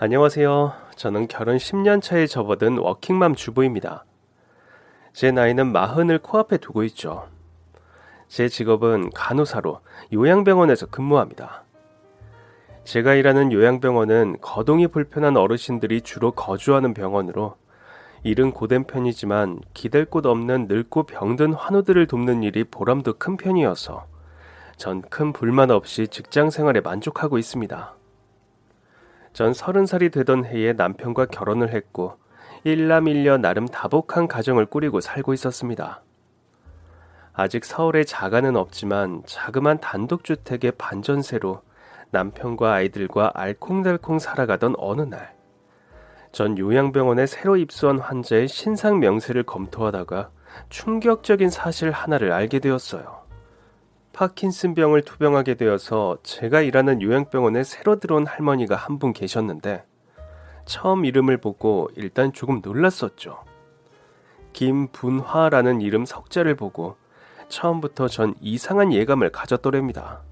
안녕하세요. 저는 결혼 10년 차에 접어든 워킹맘 주부입니다. 제 나이는 40을 코앞에 두고 있죠. 제 직업은 간호사로 요양병원에서 근무합니다. 제가 일하는 요양병원은 거동이 불편한 어르신들이 주로 거주하는 병원으로 일은 고된 편이지만 기댈 곳 없는 늙고 병든 환우들을 돕는 일이 보람도 큰 편이어서 전 큰 불만 없이 직장 생활에 만족하고 있습니다. 전 30살이 되던 해에 남편과 결혼을 했고 일남일녀 나름 다복한 가정을 꾸리고 살고 있었습니다. 아직 서울에 자가는 없지만 자그만 단독주택의 반전세로 남편과 아이들과 알콩달콩 살아가던 어느 날, 전 요양병원에 새로 입소한 환자의 신상 명세를 검토하다가 충격적인 사실 하나를 알게 되었어요. 파킨슨병을 투병하게 되어서 제가 일하는 요양병원에 새로 들어온 할머니가 한 분 계셨는데 처음 이름을 보고 일단 조금 놀랐었죠. 김분화라는 이름 석자를 보고 처음부터 전 이상한 예감을 가졌더랍니다.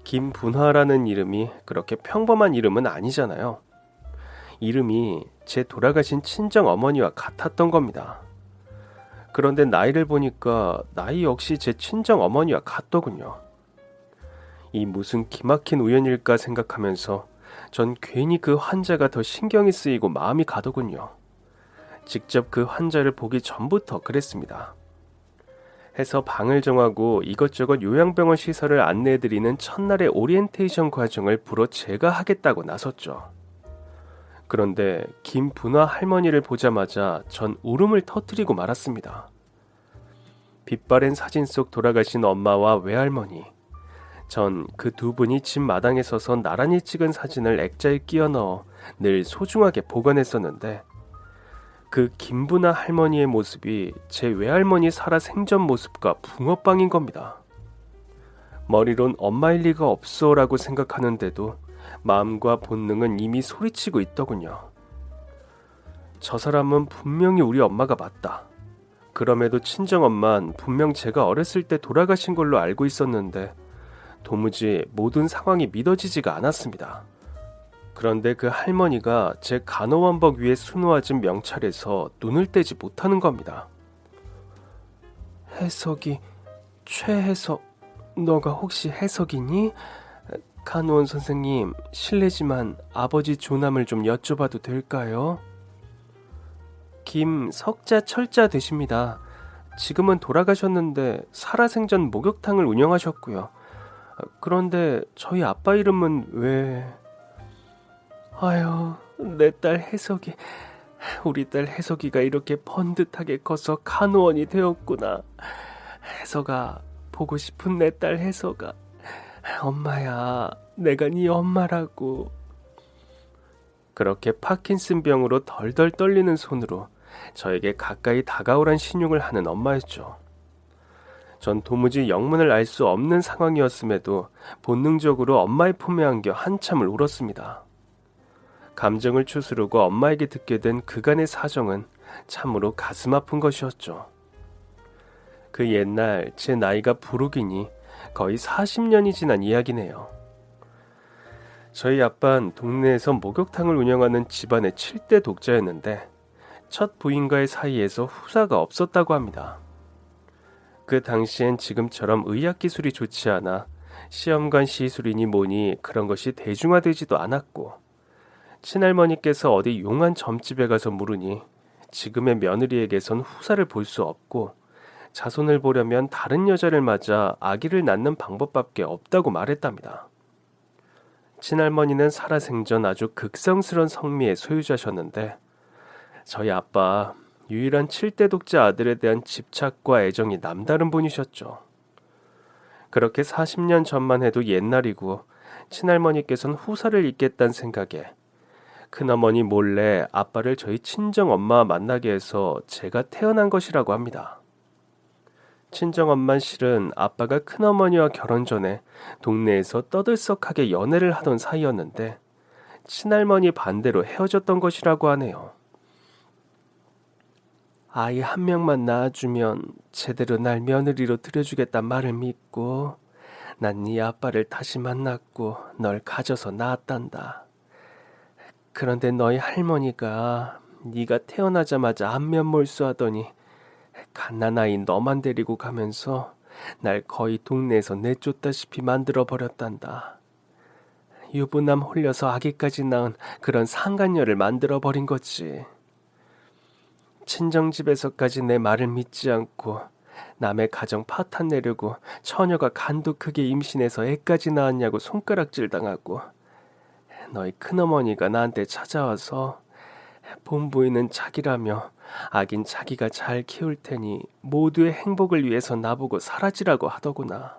김분화라는 이름이 그렇게 평범한 이름은 아니잖아요. 이름이 제 돌아가신 친정 어머니와 같았던 겁니다. 그런데 나이를 보니까 나이 역시 제 친정 어머니와 같더군요. 이 무슨 기막힌 우연일까 생각하면서 전 괜히 그 환자가 더 신경이 쓰이고 마음이 가더군요. 직접 그 환자를 보기 전부터 그랬습니다. 해서 방을 정하고 이것저것 요양병원 시설을 안내해드리는 첫날의 오리엔테이션 과정을 부러 제가 하겠다고 나섰죠. 그런데 김분화 할머니를 보자마자 전 울음을 터뜨리고 말았습니다. 빛바랜 사진 속 돌아가신 엄마와 외할머니, 전 그 두 분이 집 마당에 서서 나란히 찍은 사진을 액자에 끼워 넣어 늘 소중하게 보관했었는데 그 김분화 할머니의 모습이 제 외할머니 살아 생전 모습과 붕어빵인 겁니다. 머리론 엄마일 리가 없어라고 생각하는데도 마음과 본능은 이미 소리치고 있더군요. 저 사람은 분명히 우리 엄마가 맞다. 그럼에도 친정엄만 분명 제가 어렸을 때 돌아가신 걸로 알고 있었는데 도무지 모든 상황이 믿어지지가 않았습니다. 그런데 그 할머니가 제 간호원복 위에 수놓아진 명찰에서 눈을 떼지 못하는 겁니다. 해석이, 최해석, 너가 혹시 해석이니? 간호원 선생님, 실례지만 아버지 조남을 좀 여쭤봐도 될까요? 김석자 철자 되십니다. 지금은 돌아가셨는데 살아생전 목욕탕을 운영하셨고요. 그런데 저희 아빠 이름은 왜... 아유, 내 딸 해석이... 우리 딸 해석이가 이렇게 번듯하게 커서 간호원이 되었구나. 해석아, 보고 싶은 내 딸 해석아. 엄마야, 내가 네 엄마라고. 그렇게 파킨슨병으로 덜덜 떨리는 손으로 저에게 가까이 다가오란 신용을 하는 엄마였죠. 전 도무지 영문을 알 수 없는 상황이었음에도 본능적으로 엄마의 품에 안겨 한참을 울었습니다. 감정을 추스르고 엄마에게 듣게 된 그간의 사정은 참으로 가슴 아픈 것이었죠. 그 옛날 제 나이가 부르기니 거의 40년이 지난 이야기네요. 저희 아빠는 동네에서 목욕탕을 운영하는 집안의 7대 독자였는데 첫 부인과의 사이에서 후사가 없었다고 합니다. 그 당시엔 지금처럼 의학기술이 좋지 않아 시험관 시술이니 뭐니 그런 것이 대중화되지도 않았고 친할머니께서 어디 용한 점집에 가서 물으니 지금의 며느리에게선 후사를 볼 수 없고 자손을 보려면 다른 여자를 맞아 아기를 낳는 방법밖에 없다고 말했답니다. 친할머니는 살아생전 아주 극성스런 성미의 소유자셨는데 저희 아빠 유일한 7대 독자 아들에 대한 집착과 애정이 남다른 분이셨죠. 그렇게 40년 전만 해도 옛날이고 친할머니께서는 후사를 잇겠다는 생각에 큰어머니 몰래 아빠를 저희 친정엄마와 만나게 해서 제가 태어난 것이라고 합니다. 친정엄마는 실은 아빠가 큰어머니와 결혼 전에 동네에서 떠들썩하게 연애를 하던 사이였는데 친할머니 반대로 헤어졌던 것이라고 하네요. 아이 한 명만 낳아주면 제대로 날 며느리로 들여주겠단 말을 믿고 난 네 아빠를 다시 만났고 널 가져서 낳았단다. 그런데 너희 할머니가 네가 태어나자마자 안면 몰수하더니 갓난아이 너만 데리고 가면서 날 거의 동네에서 내쫓다시피 만들어 버렸단다. 유부남 홀려서 아기까지 낳은 그런 상간녀를 만들어 버린 거지. 친정집에서까지 내 말을 믿지 않고 남의 가정 파탄 내려고 처녀가 간도 크게 임신해서 애까지 낳았냐고 손가락질 당하고, 너희 큰어머니가 나한테 찾아와서 본부인은 자기라며 아긴 자기가 잘 키울 테니 모두의 행복을 위해서 나보고 사라지라고 하더구나.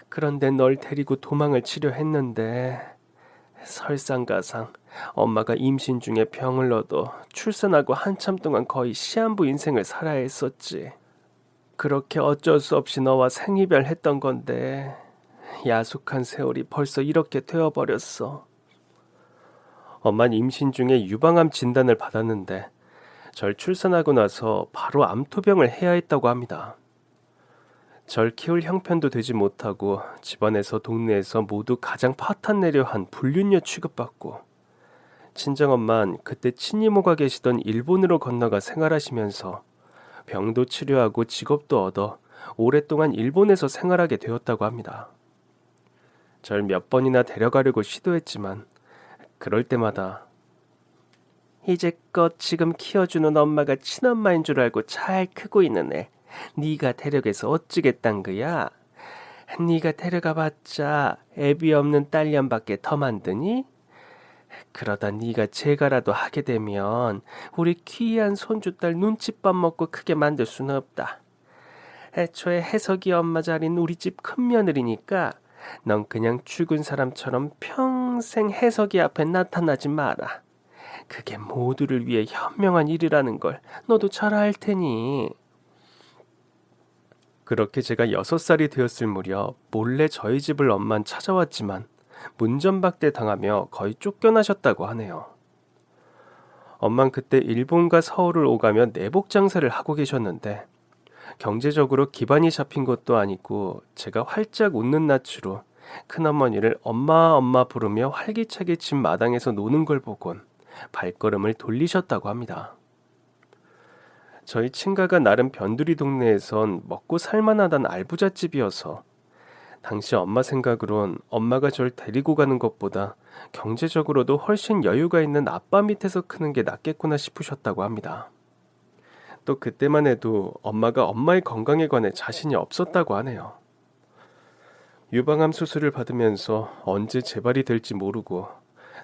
그런데 널 데리고 도망을 치려 했는데 설상가상 엄마가 임신 중에 병을 얻어 출산하고 한참 동안 거의 시한부 인생을 살아야 했었지. 그렇게 어쩔 수 없이 너와 생이별했던 건데 야속한 세월이 벌써 이렇게 되어버렸어. 엄만 임신 중에 유방암 진단을 받았는데 절 출산하고 나서 바로 암투병을 해야 했다고 합니다. 절 키울 형편도 되지 못하고 집안에서 동네에서 모두 가장 파탄 내려 한 불륜녀 취급받고, 친정엄만 그때 친이모가 계시던 일본으로 건너가 생활하시면서 병도 치료하고 직업도 얻어 오랫동안 일본에서 생활하게 되었다고 합니다. 절 몇 번이나 데려가려고 시도했지만 그럴 때마다 이제껏 지금 키워주는 엄마가 친엄마인 줄 알고 잘 크고 있는 애 네가 데려가서 어찌겠단 거야? 네가 데려가봤자 애비 없는 딸년밖에 더 만드니? 그러다 네가 재가라도 하게 되면 우리 귀한 손주딸 눈칫밥 먹고 크게 만들 수는 없다. 애초에 해석이 엄마 자리는 우리 집 큰며느리니까 넌 그냥 죽은 사람처럼 평생 해석이 앞에 나타나지 마라. 그게 모두를 위해 현명한 일이라는 걸 너도 잘 알 테니. 그렇게 제가 6살이 되었을 무렵 몰래 저희 집을 엄만 찾아왔지만 문전박대 당하며 거의 쫓겨나셨다고 하네요. 엄만 그때 일본과 서울을 오가며 내복 장사를 하고 계셨는데 경제적으로 기반이 잡힌 것도 아니고 제가 활짝 웃는 낯으로 큰어머니를 엄마 엄마 부르며 활기차게 집 마당에서 노는 걸 보곤 발걸음을 돌리셨다고 합니다. 저희 친가가 나름 변두리 동네에선 먹고 살만하단 알부잣집이어서 당시 엄마 생각으론 엄마가 절 데리고 가는 것보다 경제적으로도 훨씬 여유가 있는 아빠 밑에서 크는 게 낫겠구나 싶으셨다고 합니다. 또 그때만 해도 엄마가 엄마의 건강에 관해 자신이 없었다고 하네요. 유방암 수술을 받으면서 언제 재발이 될지 모르고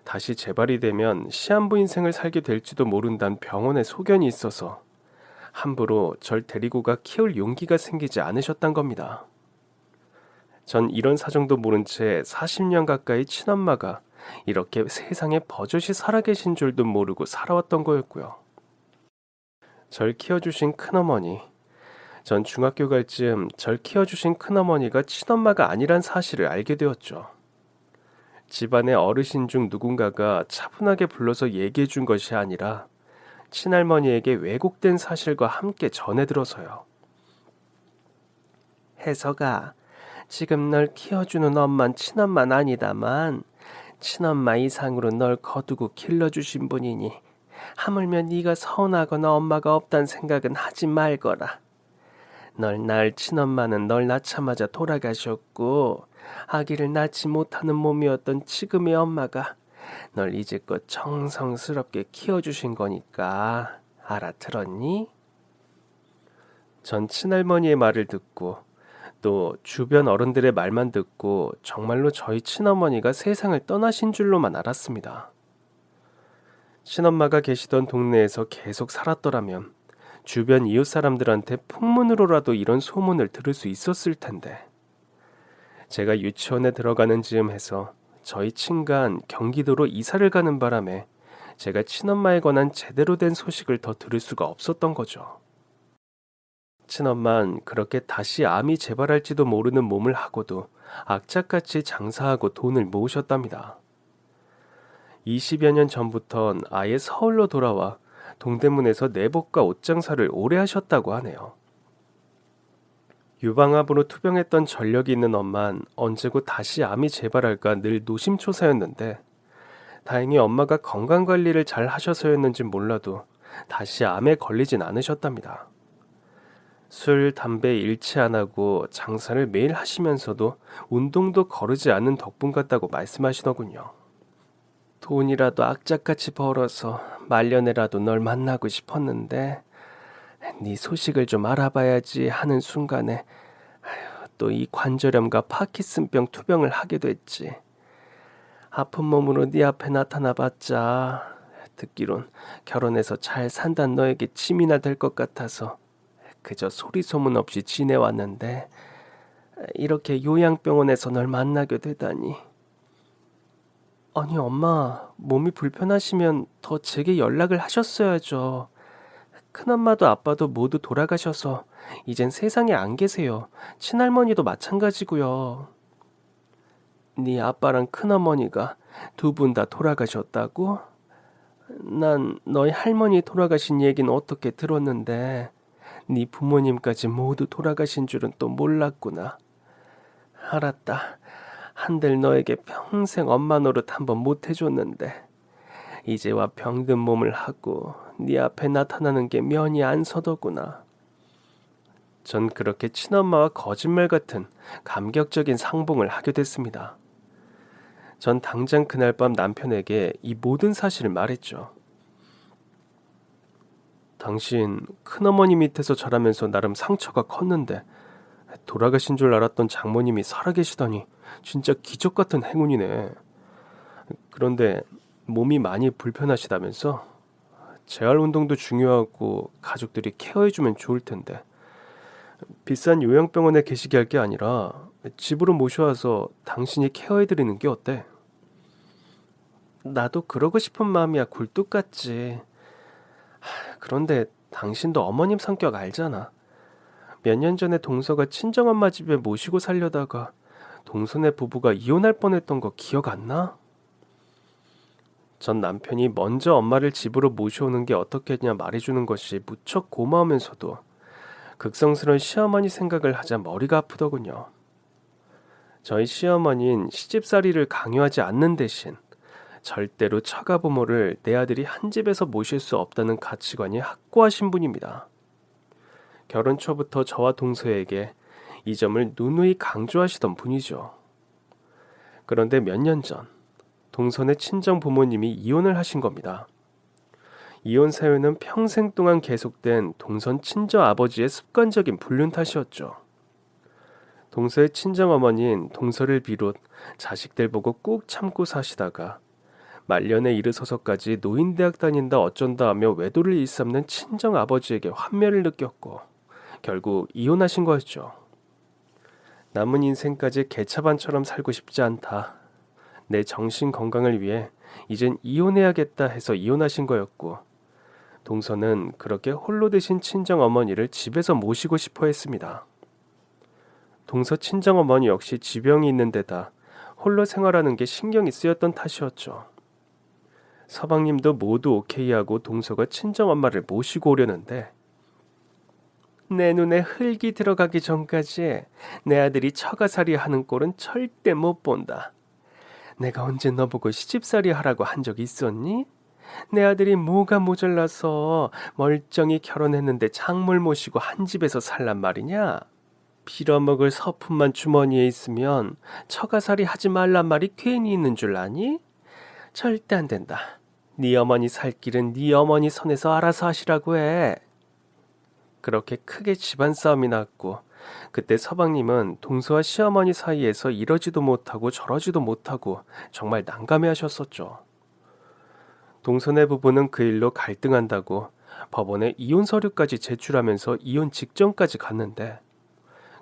다시 재발이 되면 시한부 인생을 살게 될지도 모른다는 병원의 소견이 있어서 함부로 절 데리고 가 키울 용기가 생기지 않으셨단 겁니다. 전 이런 사정도 모른 채 40년 가까이 친엄마가 이렇게 세상에 버젓이 살아계신 줄도 모르고 살아왔던 거였고요. 절 키워주신 큰어머니, 전 중학교 갈 즈음 절 키워주신 큰어머니가 친엄마가 아니란 사실을 알게 되었죠. 집안의 어르신 중 누군가가 차분하게 불러서 얘기해 준 것이 아니라 친할머니에게 왜곡된 사실과 함께 전해들어서요. 혜서가, 지금 널 키워주는 엄만 친엄만 아니다만 친엄마 이상으로 널 거두고 길러주신 분이니 하물며 네가 서운하거나 엄마가 없단 생각은 하지 말거라. 널 낳을 친엄마는 널 낳자마자 돌아가셨고 아기를 낳지 못하는 몸이었던 지금의 엄마가 널 이제껏 정성스럽게 키워주신 거니까 알아들었니? 전 친할머니의 말을 듣고 또 주변 어른들의 말만 듣고 정말로 저희 친어머니가 세상을 떠나신 줄로만 알았습니다. 친엄마가 계시던 동네에서 계속 살았더라면 주변 이웃 사람들한테 풍문으로라도 이런 소문을 들을 수 있었을 텐데, 제가 유치원에 들어가는 즈음 해서 저희 친간 경기도로 이사를 가는 바람에 제가 친엄마에 관한 제대로 된 소식을 더 들을 수가 없었던 거죠. 친엄만 그렇게 다시 암이 재발할지도 모르는 몸을 하고도 악착같이 장사하고 돈을 모으셨답니다. 20여 년 전부턴 아예 서울로 돌아와 동대문에서 내복과 옷장사를 오래 하셨다고 하네요. 유방암으로 투병했던 전력이 있는 엄만 언제고 다시 암이 재발할까 늘 노심초사였는데 다행히 엄마가 건강관리를 잘 하셔서였는지 몰라도 다시 암에 걸리진 않으셨답니다. 술, 담배 일치 안 하고 장사를 매일 하시면서도 운동도 거르지 않는 덕분 같다고 말씀하시더군요. 돈이라도 악착같이 벌어서 말년에라도 널 만나고 싶었는데 네 소식을 좀 알아봐야지 하는 순간에 또 이 관절염과 파킨슨병 투병을 하게 됐지. 아픈 몸으로 네 앞에 나타나봤자 듣기론 결혼해서 잘 산단 너에게 짐이나 될 것 같아서 그저 소리 소문 없이 지내왔는데 이렇게 요양병원에서 널 만나게 되다니. 아니 엄마, 몸이 불편하시면 더 제게 연락을 하셨어야죠. 큰엄마도 아빠도 모두 돌아가셔서 이젠 세상에 안 계세요. 친할머니도 마찬가지고요. 네 아빠랑 큰어머니가 두 분 다 돌아가셨다고? 난 너희 할머니 돌아가신 얘기는 어떻게 들었는데 네 부모님까지 모두 돌아가신 줄은 또 몰랐구나. 알았다. 한들 너에게 평생 엄마 노릇 한번 못 해줬는데 이제와 병든 몸을 하고 네 앞에 나타나는 게 면이 안 서더구나. 전 그렇게 친엄마와 거짓말 같은 감격적인 상봉을 하게 됐습니다. 전 당장 그날 밤 남편에게 이 모든 사실을 말했죠. 당신 큰어머니 밑에서 자라면서 나름 상처가 컸는데 돌아가신 줄 알았던 장모님이 살아계시다니 진짜 기적 같은 행운이네. 그런데 몸이 많이 불편하시다면서? 재활 운동도 중요하고 가족들이 케어해주면 좋을 텐데 비싼 요양병원에 계시게 할 게 아니라 집으로 모셔와서 당신이 케어해드리는 게 어때? 나도 그러고 싶은 마음이야 굴뚝 같지. 그런데 당신도 어머님 성격 알잖아. 몇 년 전에 동서가 친정엄마 집에 모시고 살려다가 동서네 부부가 이혼할 뻔했던 거 기억 안 나? 전 남편이 먼저 엄마를 집으로 모셔오는 게 어떻겠냐 말해주는 것이 무척 고마우면서도 극성스러운 시어머니 생각을 하자 머리가 아프더군요. 저희 시어머니는 시집살이를 강요하지 않는 대신 절대로 처가부모를 내 아들이 한 집에서 모실 수 없다는 가치관이 확고하신 분입니다. 결혼 초부터 저와 동서에게 이 점을 누누이 강조하시던 분이죠. 그런데 몇 년 전 동서의 친정 부모님이 이혼을 하신 겁니다. 이혼 사유는 평생 동안 계속된 동선 친정 아버지의 습관적인 불륜 탓이었죠. 동서의 친정 어머니는 동서를 비롯 자식들 보고 꾹 참고 사시다가 말년에 이르서서까지 노인대학 다닌다 어쩐다 하며 외도를 일삼는 친정 아버지에게 환멸을 느꼈고 결국 이혼하신 거였죠. 남은 인생까지 개차반처럼 살고 싶지 않다. 내 정신 건강을 위해 이젠 이혼해야겠다 해서 이혼하신 거였고 동서는 그렇게 홀로 되신 친정 어머니를 집에서 모시고 싶어 했습니다. 동서 친정 어머니 역시 지병이 있는 데다 홀로 생활하는 게 신경이 쓰였던 탓이었죠. 서방님도 모두 오케이하고 동서가 친정 엄마를 모시고 오려는데 내 눈에 흙이 들어가기 전까지 내 아들이 처가살이 하는 꼴은 절대 못 본다. 내가 언제 너보고 시집살이 하라고 한 적 있었니? 내 아들이 뭐가 모자라서 멀쩡히 결혼했는데 장물 모시고 한 집에서 살란 말이냐? 빌어먹을 서푼만 주머니에 있으면 처가살이 하지 말란 말이 괜히 있는 줄 아니? 절대 안 된다. 네 어머니 살 길은 네 어머니 선에서 알아서 하시라고 해. 그렇게 크게 집안 싸움이 났고 그때 서방님은 동서와 시어머니 사이에서 이러지도 못하고 저러지도 못하고 정말 난감해하셨었죠. 동서네 부부는 그 일로 갈등한다고 법원에 이혼 서류까지 제출하면서 이혼 직전까지 갔는데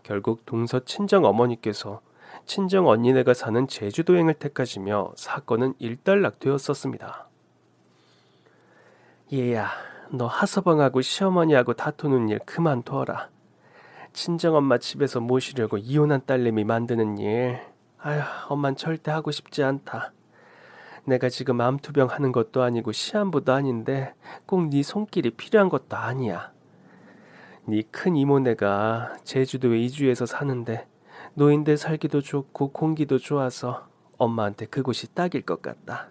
결국 동서 친정 어머니께서 친정 언니네가 사는 제주도 행을 택하시며 사건은 일단락되었었습니다. 얘야, 너 하서방하고 시어머니하고 다투는 일 그만둬라. 친정엄마 집에서 모시려고 이혼한 딸내미 만드는 일, 아휴, 엄만 절대 하고 싶지 않다. 내가 지금 암투병 하는 것도 아니고 시한부도 아닌데 꼭 네 손길이 필요한 것도 아니야. 네 큰 이모네가 제주도에 이주해서 사는데 노인들 살기도 좋고 공기도 좋아서 엄마한테 그곳이 딱일 것 같다.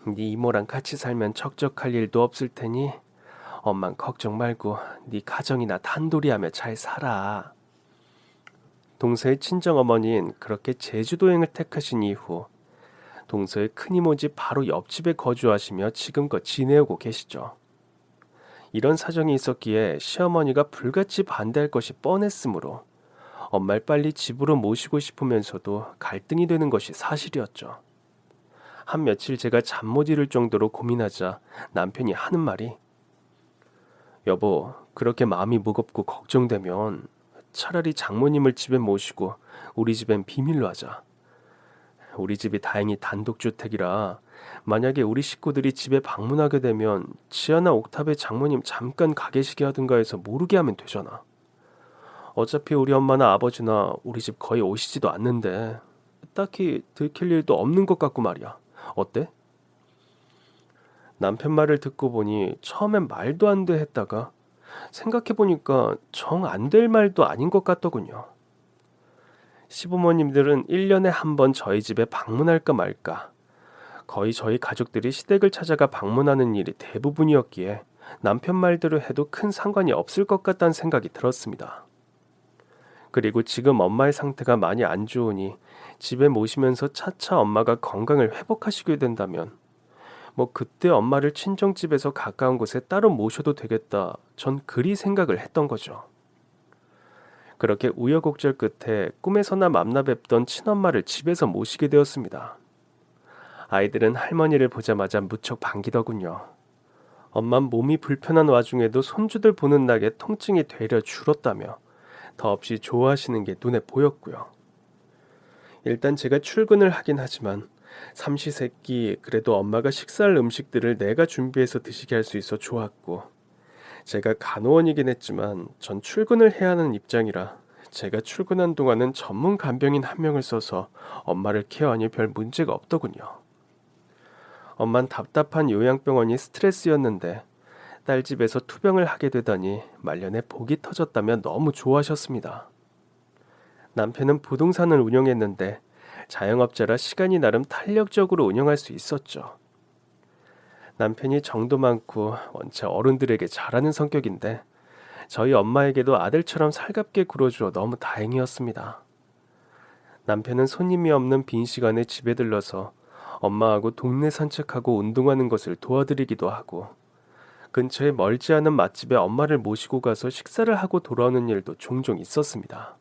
네 이모랑 같이 살면 적적할 일도 없을 테니 엄만 걱정 말고 네 가정이나 단돌이하며 잘 살아. 동서의 친정어머니는 그렇게 제주도행을 택하신 이후 동서의 큰이모 집 바로 옆집에 거주하시며 지금껏 지내오고 계시죠. 이런 사정이 있었기에 시어머니가 불같이 반대할 것이 뻔했으므로 엄마를 빨리 집으로 모시고 싶으면서도 갈등이 되는 것이 사실이었죠. 한 며칠 제가 잠 못 이룰 정도로 고민하자 남편이 하는 말이, 여보, 그렇게 마음이 무겁고 걱정되면 차라리 장모님을 집에 모시고 우리 집엔 비밀로 하자. 우리 집이 다행히 단독주택이라 만약에 우리 식구들이 집에 방문하게 되면 지하나 옥탑에 장모님 잠깐 가 계시게 하든가 해서 모르게 하면 되잖아. 어차피 우리 엄마나 아버지나 우리 집 거의 오시지도 않는데 딱히 들킬 일도 없는 것 같고 말이야. 어때? 남편 말을 듣고 보니 처음엔 말도 안 돼 했다가 생각해보니까 정 안 될 말도 아닌 것 같더군요. 시부모님들은 1년에 한 번 저희 집에 방문할까 말까. 거의 저희 가족들이 시댁을 찾아가 방문하는 일이 대부분이었기에 남편 말대로 해도 큰 상관이 없을 것 같다는 생각이 들었습니다. 그리고 지금 엄마의 상태가 많이 안 좋으니 집에 모시면서 차차 엄마가 건강을 회복하시게 된다면 뭐 그때 엄마를 친정집에서 가까운 곳에 따로 모셔도 되겠다. 전 그리 생각을 했던 거죠. 그렇게 우여곡절 끝에 꿈에서나 만나 뵙던 친엄마를 집에서 모시게 되었습니다. 아이들은 할머니를 보자마자 무척 반기더군요. 엄만 몸이 불편한 와중에도 손주들 보는 낙에 통증이 되려 줄었다며 더없이 좋아하시는 게 눈에 보였고요. 일단 제가 출근을 하긴 하지만 삼시세끼 그래도 엄마가 식사할 음식들을 내가 준비해서 드시게 할 수 있어 좋았고, 제가 간호원이긴 했지만 전 출근을 해야 하는 입장이라 제가 출근한 동안은 전문 간병인 한 명을 써서 엄마를 케어하니 별 문제가 없더군요. 엄만 답답한 요양병원이 스트레스였는데 딸 집에서 투병을 하게 되다니 말년에 복이 터졌다며 너무 좋아하셨습니다. 남편은 부동산을 운영했는데 자영업자라 시간이 나름 탄력적으로 운영할 수 있었죠. 남편이 정도 많고 원체 어른들에게 잘하는 성격인데 저희 엄마에게도 아들처럼 살갑게 굴어주어 너무 다행이었습니다. 남편은 손님이 없는 빈 시간에 집에 들러서 엄마하고 동네 산책하고 운동하는 것을 도와드리기도 하고, 근처에 멀지 않은 맛집에 엄마를 모시고 가서 식사를 하고 돌아오는 일도 종종 있었습니다.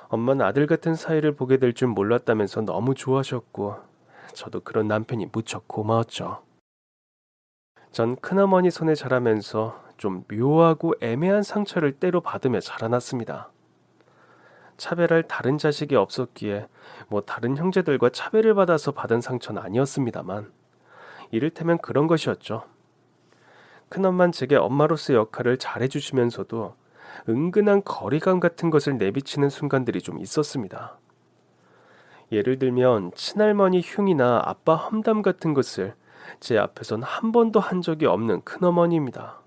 엄마는 아들 같은 사이를 보게 될 줄 몰랐다면서 너무 좋아하셨고, 저도 그런 남편이 무척 고마웠죠. 전 큰어머니 손에 자라면서 좀 묘하고 애매한 상처를 때로 받으며 자라났습니다. 차별할 다른 자식이 없었기에 뭐 다른 형제들과 차별을 받아서 받은 상처는 아니었습니다만, 이를테면 그런 것이었죠. 큰엄만 제게 엄마로서의 역할을 잘해주시면서도 은근한 거리감 같은 것을 내비치는 순간들이 좀 있었습니다. 예를 들면 친할머니 흉이나 아빠 험담 같은 것을 제 앞에선 한 번도 한 적이 없는 큰어머니입니다.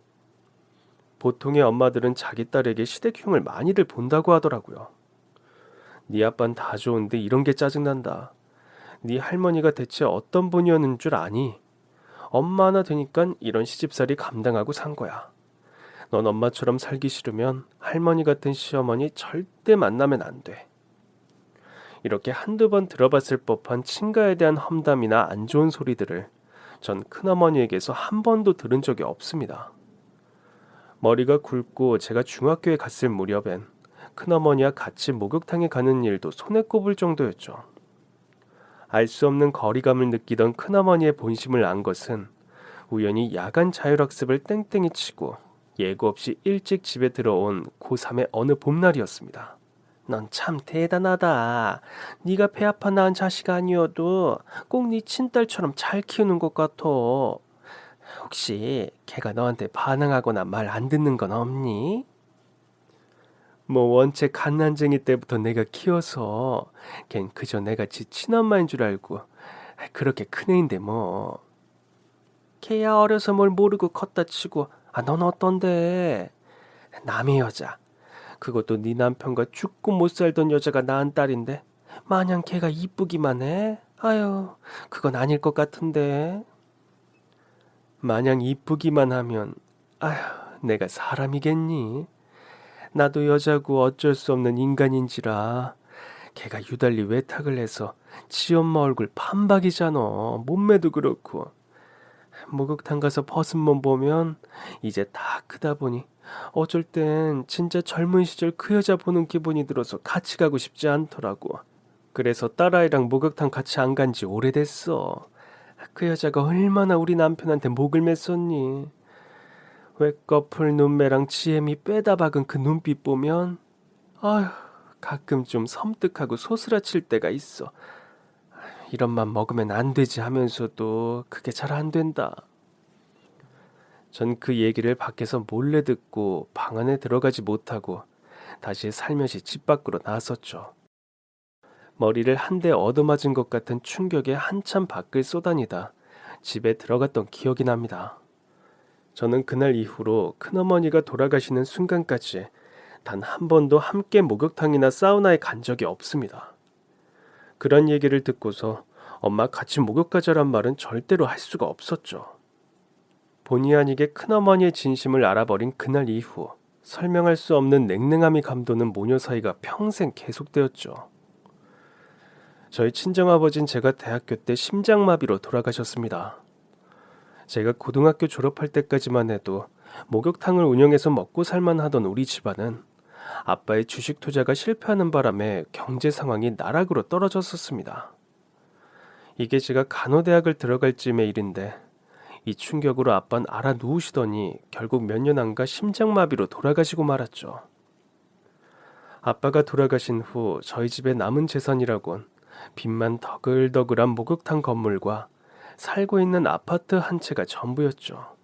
보통의 엄마들은 자기 딸에게 시댁흉을 많이들 본다고 하더라고요. 네 아빠는 다 좋은데 이런 게 짜증난다. 네 할머니가 대체 어떤 분이었는 줄 아니? 엄마 하나 되니까 이런 시집살이 감당하고 산 거야. 넌 엄마처럼 살기 싫으면 할머니 같은 시어머니 절대 만나면 안 돼. 이렇게 한두 번 들어봤을 법한 친가에 대한 험담이나 안 좋은 소리들을 전 큰어머니에게서 한 번도 들은 적이 없습니다. 머리가 굵고 제가 중학교에 갔을 무렵엔 큰어머니와 같이 목욕탕에 가는 일도 손에 꼽을 정도였죠. 알 수 없는 거리감을 느끼던 큰어머니의 본심을 안 것은 우연히 야간 자율학습을 땡땡이 치고 예고 없이 일찍 집에 들어온 고3의 어느 봄날이었습니다. 넌 참 대단하다. 네가 배 아파 낳은 자식 아니어도 꼭 네 친딸처럼 잘 키우는 것 같아. 혹시 걔가 너한테 반항하거나 말 안 듣는 건 없니? 뭐 원체 갓난쟁이 때부터 내가 키워서 걘 그저 내가 지 친엄마인 줄 알고 그렇게 큰 애인데 뭐. 걔야 어려서 뭘 모르고 컸다 치고 넌 어떤데? 남의 여자. 그것도 네 남편과 죽고 못 살던 여자가 낳은 딸인데 마냥 걔가 이쁘기만 해? 아유, 그건 아닐 것 같은데. 마냥 이쁘기만 하면, 아휴, 내가 사람이겠니? 나도 여자고 어쩔 수 없는 인간인지라. 걔가 유달리 외탁을 해서 지 엄마 얼굴 판박이잖아. 몸매도 그렇고. 목욕탕 가서 벗은 몸 보면 이제 다 크다 보니 어쩔 땐 진짜 젊은 시절 그 여자 보는 기분이 들어서 같이 가고 싶지 않더라고. 그래서 딸아이랑 목욕탕 같이 안 간지 오래됐어. 그 여자가 얼마나 우리 남편한테 목을 맸었니. 외꺼풀 눈매랑 지혜미 빼다 박은 그 눈빛 보면 아휴, 가끔 좀 섬뜩하고 소스라칠 때가 있어. 이런 맘 먹으면 안 되지 하면서도 그게 잘 안 된다. 전 그 얘기를 밖에서 몰래 듣고 방 안에 들어가지 못하고 다시 살며시 집 밖으로 나섰죠. 머리를 한 대 얻어맞은 것 같은 충격에 한참 밖을 쏘다니다 집에 들어갔던 기억이 납니다. 저는 그날 이후로 큰어머니가 돌아가시는 순간까지 단 한 번도 함께 목욕탕이나 사우나에 간 적이 없습니다. 그런 얘기를 듣고서 엄마 같이 목욕 가자란 말은 절대로 할 수가 없었죠. 본의 아니게 큰어머니의 진심을 알아버린 그날 이후 설명할 수 없는 냉랭함이 감도는 모녀 사이가 평생 계속되었죠. 저희 친정아버진 제가 대학교 때 심장마비로 돌아가셨습니다. 제가 고등학교 졸업할 때까지만 해도 목욕탕을 운영해서 먹고 살만 하던 우리 집안은 아빠의 주식 투자가 실패하는 바람에 경제 상황이 나락으로 떨어졌었습니다. 이게 제가 간호대학을 들어갈 쯤의 일인데 이 충격으로 아빠는 알아 누우시더니 결국 몇 년 안가 심장마비로 돌아가시고 말았죠. 아빠가 돌아가신 후 저희 집의 남은 재산이라곤 빚만 더글더글한 목욕탕 건물과 살고 있는 아파트 한 채가 전부였죠.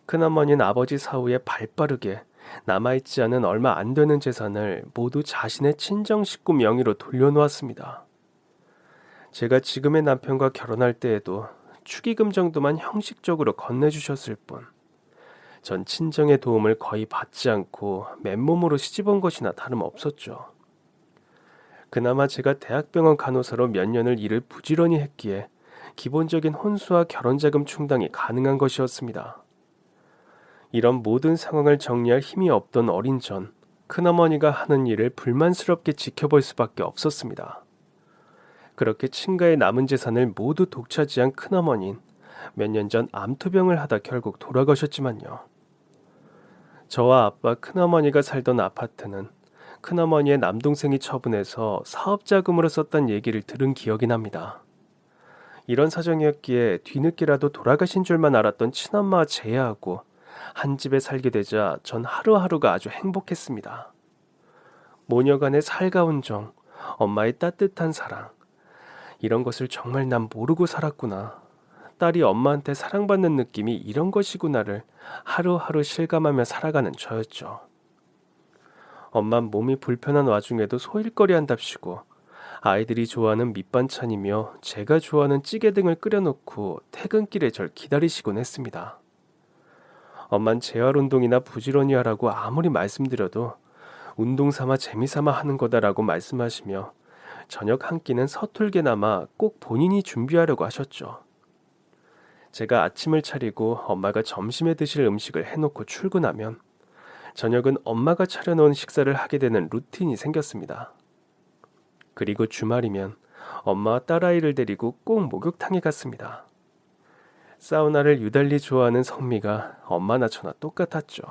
큰어머니는 아버지 사후에 발빠르게 남아있지 않은 얼마 안 되는 재산을 모두 자신의 친정 식구 명의로 돌려놓았습니다. 제가 지금의 남편과 결혼할 때에도 축의금 정도만 형식적으로 건네주셨을 뿐, 전 친정의 도움을 거의 받지 않고 맨몸으로 시집온 것이나 다름없었죠. 그나마 제가 대학병원 간호사로 몇 년을 일을 부지런히 했기에 기본적인 혼수와 결혼자금 충당이 가능한 것이었습니다. 이런 모든 상황을 정리할 힘이 없던 어린 전, 큰어머니가 하는 일을 불만스럽게 지켜볼 수밖에 없었습니다. 그렇게 친가의 남은 재산을 모두 독차지한 큰어머니는 몇 년 전 암투병을 하다 결국 돌아가셨지만요. 저와 아빠 큰어머니가 살던 아파트는 큰어머니의 남동생이 처분해서 사업자금으로 썼단 얘기를 들은 기억이 납니다. 이런 사정이었기에 뒤늦게라도 돌아가신 줄만 알았던 친엄마와 제야하고 한 집에 살게 되자 전 하루하루가 아주 행복했습니다. 모녀간의 살가운 정, 엄마의 따뜻한 사랑, 이런 것을 정말 난 모르고 살았구나. 딸이 엄마한테 사랑받는 느낌이 이런 것이구나를 하루하루 실감하며 살아가는 저였죠. 엄만 몸이 불편한 와중에도 소일거리 한답시고 아이들이 좋아하는 밑반찬이며 제가 좋아하는 찌개 등을 끓여놓고 퇴근길에 절 기다리시곤 했습니다. 엄만 재활운동이나 부지런히 하라고 아무리 말씀드려도 운동 삼아 재미삼아 하는 거다라고 말씀하시며 저녁 한 끼는 서툴게나마 꼭 본인이 준비하려고 하셨죠. 제가 아침을 차리고 엄마가 점심에 드실 음식을 해놓고 출근하면 저녁은 엄마가 차려놓은 식사를 하게 되는 루틴이 생겼습니다. 그리고 주말이면 엄마와 딸아이를 데리고 꼭 목욕탕에 갔습니다. 사우나를 유달리 좋아하는 성미가 엄마나 저나 똑같았죠.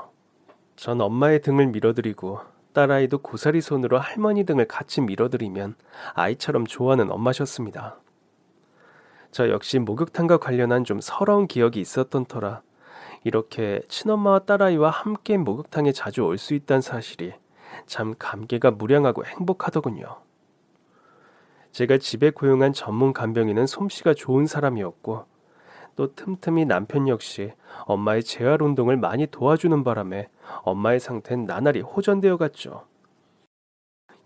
전 엄마의 등을 밀어드리고 딸아이도 고사리 손으로 할머니 등을 같이 밀어드리면 아이처럼 좋아하는 엄마셨습니다. 저 역시 목욕탕과 관련한 좀 서러운 기억이 있었던 터라 이렇게 친엄마와 딸아이와 함께 목욕탕에 자주 올 수 있다는 사실이 참 감개가 무량하고 행복하더군요. 제가 집에 고용한 전문 간병인은 솜씨가 좋은 사람이었고 또 틈틈이 남편 역시 엄마의 재활운동을 많이 도와주는 바람에 엄마의 상태는 나날이 호전되어 갔죠.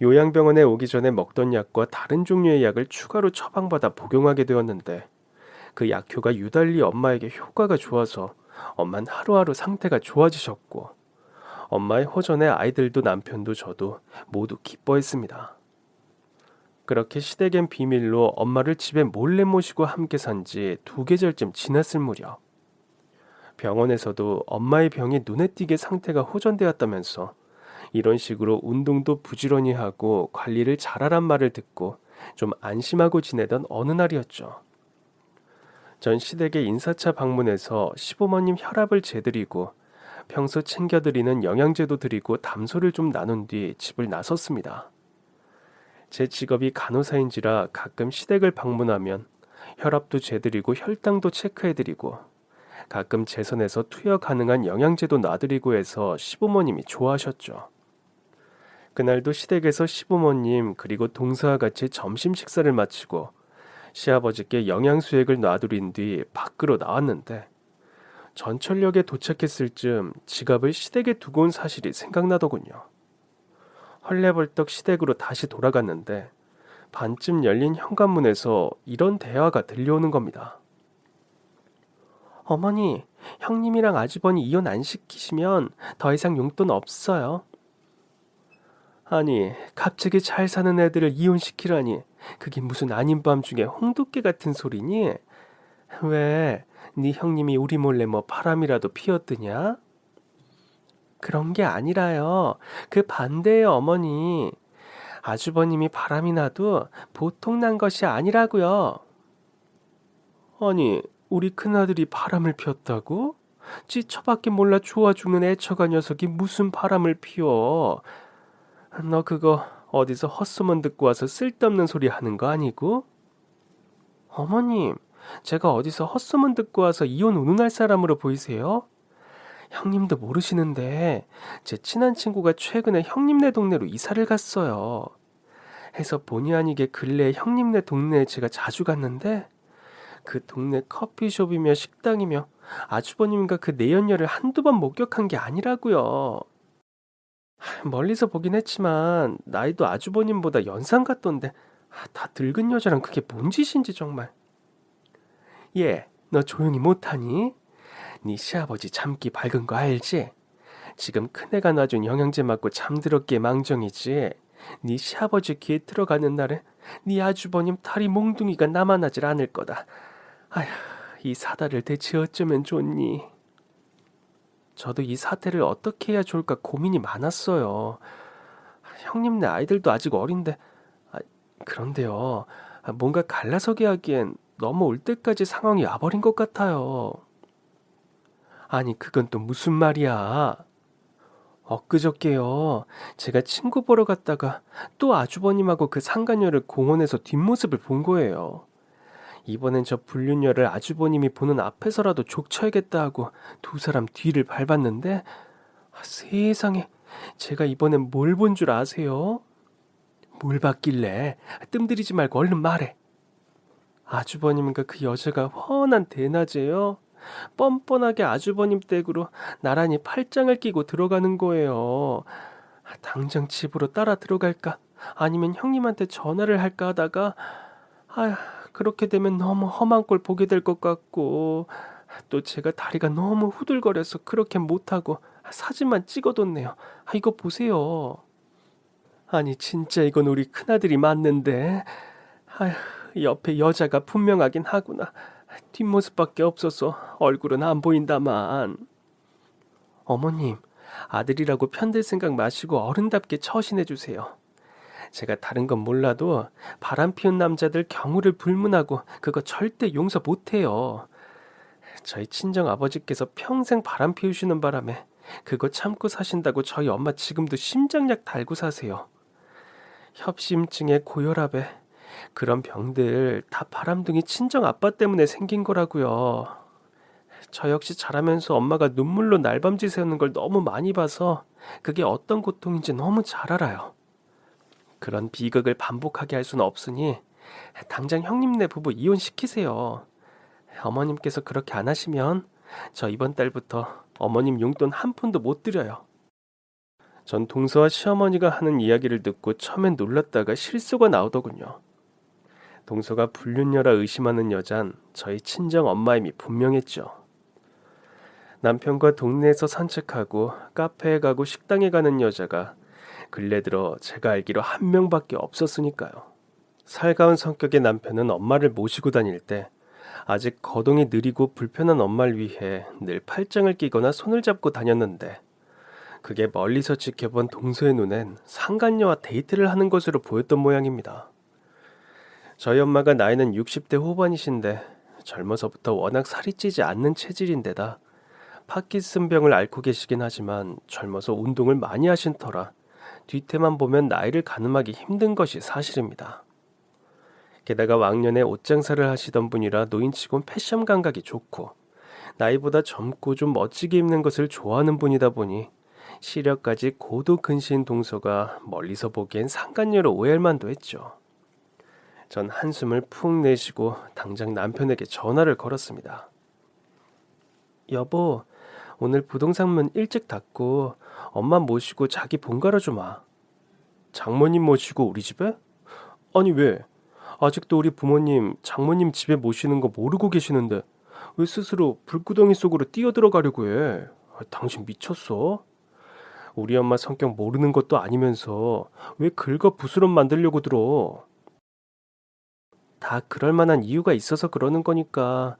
요양병원에 오기 전에 먹던 약과 다른 종류의 약을 추가로 처방받아 복용하게 되었는데 그 약효가 유달리 엄마에게 효과가 좋아서 엄마는 하루하루 상태가 좋아지셨고 엄마의 호전에 아이들도 남편도 저도 모두 기뻐했습니다. 그렇게 시댁엔 비밀로 엄마를 집에 몰래 모시고 함께 산 지 2계절쯤 지났을 무렵 병원에서도 엄마의 병이 눈에 띄게 상태가 호전되었다면서 이런 식으로 운동도 부지런히 하고 관리를 잘하란 말을 듣고 좀 안심하고 지내던 어느 날이었죠. 전 시댁의 인사차 방문해서 시부모님 혈압을 재드리고 평소 챙겨드리는 영양제도 드리고 담소를 좀 나눈 뒤 집을 나섰습니다. 제 직업이 간호사인지라 가끔 시댁을 방문하면 혈압도 재드리고 혈당도 체크해드리고 가끔 제 손에서 투여 가능한 영양제도 놔드리고 해서 시부모님이 좋아하셨죠. 그날도 시댁에서 시부모님 그리고 동서와 같이 점심 식사를 마치고 시아버지께 영양수액을 놔드린 뒤 밖으로 나왔는데 전철역에 도착했을 즈음 지갑을 시댁에 두고 온 사실이 생각나더군요. 헐레벌떡 시댁으로 다시 돌아갔는데 반쯤 열린 현관문에서 이런 대화가 들려오는 겁니다. 어머니, 형님이랑 아주버니 이혼 안 시키시면 더 이상 용돈 없어요. 아니, 갑자기 잘 사는 애들을 이혼시키라니 그게 무슨 아닌 밤중에 홍두깨 같은 소리니? 왜, 네 형님이 우리 몰래 뭐 바람이라도 피웠더냐? 그런 게 아니라요. 그 반대예요, 어머니. 아주버님이 바람이 나도 보통 난 것이 아니라고요. 아니, 우리 큰아들이 바람을 피웠다고? 지 처밖에 몰라 좋아 죽는 애처가 녀석이 무슨 바람을 피워. 너 그거 어디서 헛소문 듣고 와서 쓸데없는 소리 하는 거 아니고? 어머님, 제가 어디서 헛소문 듣고 와서 이혼 운운할 사람으로 보이세요? 형님도 모르시는데 제 친한 친구가 최근에 형님네 동네로 이사를 갔어요. 해서 본의 아니게 근래에 형님네 동네에 제가 자주 갔는데 그 동네 커피숍이며 식당이며 아주버님과 그 내연녀를 한두 번 목격한 게 아니라고요. 멀리서 보긴 했지만 나이도 아주버님보다 연상 같던데 다 늙은 여자랑 그게 뭔 짓인지 정말. 얘, 너 조용히 못하니? 네 시아버지 잠기 밝은 거 알지? 지금 큰애가 놔준 영양제 맞고 잠들었기에 망정이지. 네 시아버지 귀에 들어가는 날에 네 아주버님 탈이 몽둥이가 남아나질 않을 거다. 아휴, 이 사달을 대체 어쩌면 좋니? 저도 이 사태를 어떻게 해야 좋을까 고민이 많았어요. 형님네 아이들도 아직 어린데, 그런데요. 뭔가 갈라서게 하기엔 너무 올 때까지 상황이 와버린 것 같아요. 아니, 그건 또 무슨 말이야? 엊그저께요. 제가 친구 보러 갔다가 또 아주버님하고 그 상간녀를 공원에서 뒷모습을 본 거예요. 이번엔 저 불륜녀를 아주버님이 보는 앞에서라도 족쳐야겠다 하고 두 사람 뒤를 밟았는데 세상에 제가 이번엔 뭘 본 줄 아세요? 뭘 봤길래? 뜸들이지 말고 얼른 말해. 아주버님과 그 여자가 훤한 대낮에요. 뻔뻔하게 아주버님 댁으로 나란히 팔짱을 끼고 들어가는 거예요. 당장 집으로 따라 들어갈까? 아니면 형님한테 전화를 할까 하다가 그렇게 되면 너무 험한 꼴 보게 될 것 같고 또 제가 다리가 너무 후들거려서 그렇게 못하고 사진만 찍어뒀네요. 이거 보세요. 아니 진짜 이건 우리 큰아들이 맞는데 옆에 여자가 분명하긴 하구나. 뒷모습밖에 없어서 얼굴은 안 보인다만. 어머님, 아들이라고 편들 생각 마시고 어른답게 처신해주세요. 제가 다른 건 몰라도 바람 피운 남자들 경우를 불문하고 그거 절대 용서 못해요. 저희 친정아버지께서 평생 바람 피우시는 바람에 그거 참고 사신다고 저희 엄마 지금도 심장약 달고 사세요. 협심증에 고혈압에 그런 병들 다 바람둥이 친정아빠 때문에 생긴 거라고요. 저 역시 자라면서 엄마가 눈물로 날밤지 새우는 걸 너무 많이 봐서 그게 어떤 고통인지 너무 잘 알아요. 그런 비극을 반복하게 할 수는 없으니 당장 형님네 부부 이혼시키세요. 어머님께서 그렇게 안 하시면 저 이번 달부터 어머님 용돈 한 푼도 못 드려요. 전 동서와 시어머니가 하는 이야기를 듣고 처음엔 놀랐다가 실수가 나오더군요. 동서가 불륜녀라 의심하는 여잔 저희 친정 엄마임이 분명했죠. 남편과 동네에서 산책하고 카페에 가고 식당에 가는 여자가 근래 들어 제가 알기로 한 명밖에 없었으니까요. 살가운 성격의 남편은 엄마를 모시고 다닐 때 아직 거동이 느리고 불편한 엄마를 위해 늘 팔짱을 끼거나 손을 잡고 다녔는데, 그게 멀리서 지켜본 동서의 눈엔 상간녀와 데이트를 하는 것으로 보였던 모양입니다. 저희 엄마가 나이는 60대 후반이신데 젊어서부터 워낙 살이 찌지 않는 체질인데다 파킨슨병을 앓고 계시긴 하지만 젊어서 운동을 많이 하신 터라 뒤태만 보면 나이를 가늠하기 힘든 것이 사실입니다. 게다가 왕년에 옷장사를 하시던 분이라 노인치곤 패션 감각이 좋고 나이보다 젊고 좀 멋지게 입는 것을 좋아하는 분이다 보니 시력까지 고도 근시인 동서가 멀리서 보기엔 상간녀로 오해할 만도 했죠. 전 한숨을 푹 내쉬고 당장 남편에게 전화를 걸었습니다. 여보, 오늘 부동산 문 일찍 닫고 엄마 모시고 자기 본가로 좀 와. 장모님 모시고 우리 집에? 아니 왜? 아직도 우리 부모님, 장모님 집에 모시는 거 모르고 계시는데 왜 스스로 불구덩이 속으로 뛰어들어가려고 해? 당신 미쳤어? 우리 엄마 성격 모르는 것도 아니면서 왜 긁어 부스럼 만들려고 들어? 다 그럴 만한 이유가 있어서 그러는 거니까